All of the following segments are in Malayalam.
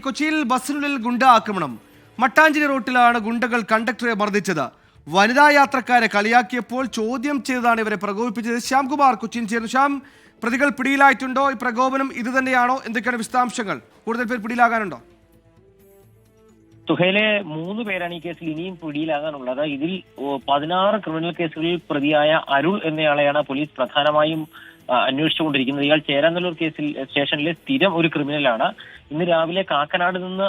കൊച്ചിയിൽ ബസ്സിനുള്ളിൽ ഗുണ്ട ആക്രമണം. മട്ടാഞ്ചേരി റോട്ടിലാണ് ഗുണ്ടകൾ കണ്ടക്ടറെ മർദ്ദിച്ചത്. വനിതാ യാത്രക്കാരെ കളിയാക്കിയപ്പോൾ ചോദ്യം ചെയ്തതാണ് ഇവരെ പ്രകോപിപ്പിച്ചത്. ശ്യാംകുമാർ കൊച്ചിയിൽ ചേർന്നു. ശ്യാം, പ്രതികൾ പിടിയിലായിട്ടുണ്ടോ? ഈ പ്രകോപനം ഇത് തന്നെയാണോ? എന്തൊക്കെയാണ് വിശദാംശങ്ങൾ? കൂടുതൽ പേർ പിടിയിലാകാനുണ്ടോ? സുഹേലെ 3 പേരാണ് ഈ കേസിൽ ഇനിയും പിടിയിലാകാനുള്ളത്. ഇതിൽ 16 ക്രിമിനൽ കേസുകളിൽ പ്രതിയായ അരുൾ എന്നയാളെയാണ് പോലീസ് പ്രധാനമായും അന്വേഷിച്ചുകൊണ്ടിരിക്കുന്നത്. ഇയാൾ ചേരാനല്ലൂർ കേസിൽ സ്റ്റേഷനിലെ സ്ഥിരം ഒരു ക്രിമിനലാണ്. ഇന്ന് രാവിലെ കാക്കനാട് നിന്ന്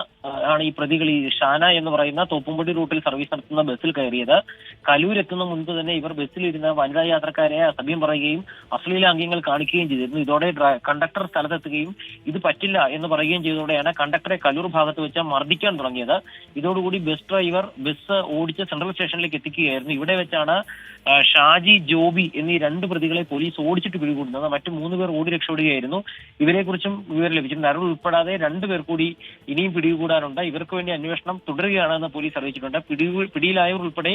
ആണ് ഈ പ്രതികൾ ഈ ഷാന എന്ന് പറയുന്ന തോപ്പുംപടി റൂട്ടിൽ സർവീസ് നടത്തുന്ന ബസ്സിൽ കയറിയത്. കലൂരെത്തുന്ന മുൻപ് തന്നെ ഇവർ ബസ്സിലിരുന്ന വനിതാ യാത്രക്കാരെ അസഭ്യം പറയുകയും അശ്ലീലാംഗ്യങ്ങൾ കാണിക്കുകയും ചെയ്തിരുന്നു. ഇതോടെ കണ്ടക്ടർ സ്ഥലത്തെത്തുകയും ഇത് പറ്റില്ല എന്ന് പറയുകയും ചെയ്തതോടെയാണ് കണ്ടക്ടറെ കലൂർ ഭാഗത്ത് വെച്ച് മർദ്ദിക്കാൻ തുടങ്ങിയത്. ഇതോടുകൂടി ബസ് ഡ്രൈവർ ബസ് ഓടിച്ച് സെൻട്രൽ സ്റ്റേഷനിലേക്ക് എത്തിക്കുകയായിരുന്നു. ഇവിടെ വെച്ചാണ് ഷാജി, ജോബി എന്നീ 2 പ്രതികളെ പോലീസ് ഓടിച്ചിട്ട് പിടികൂടുന്നത്. മറ്റു 3 പേർ ഓടി രക്ഷപ്പെടുകയായിരുന്നു. ഇവരെക്കുറിച്ചും വിവരം ലഭിച്ചിട്ടുണ്ട്. അരുൾ ഉൾപ്പെടാതെ 2 പേർ കൂടി ഇനിയും പിടികൂടാനുണ്ട്. ഇവർക്ക് വേണ്ടി അന്വേഷണം തുടരുകയാണെന്ന് പോലീസ് അറിയിച്ചിട്ടുണ്ട്. പിടിയിലായവർ ഉൾപ്പെടെ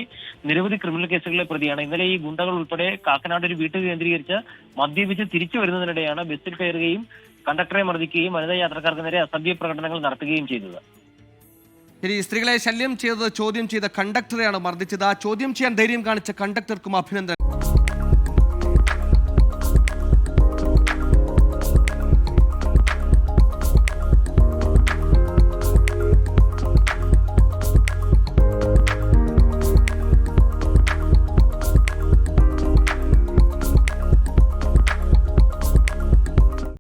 നിരവധി ക്രിമിനൽ കേസുകളിലെ പ്രതിയാണ്. ഇന്നലെ ഈ ഗുണ്ടകൾ ഉൾപ്പെടെ കാക്കനാട് ഒരു വീട്ടിൽ കേന്ദ്രീകരിച്ച് മദ്യപിച്ച് തിരിച്ചു വരുന്നതിനിടെയാണ് ബസ്സിൽ കയറുകയും കണ്ടക്ടറെ മർദ്ദിക്കുകയും വനിതാ യാത്രക്കാർക്ക് നേരെ അസഭ്യ പ്രകടനങ്ങൾ നടത്തുകയും ചെയ്തത്. സ്ത്രീകളെ ശല്യം ചെയ്തത് ചോദ്യം ചെയ്ത കണ്ടക്ടറെയാണ് മർദ്ദിച്ചത്. ആ ചോദ്യം ചെയ്യാൻ ധൈര്യം കാണിച്ച കണ്ടക്ടർക്കും അഭിനന്ദനം.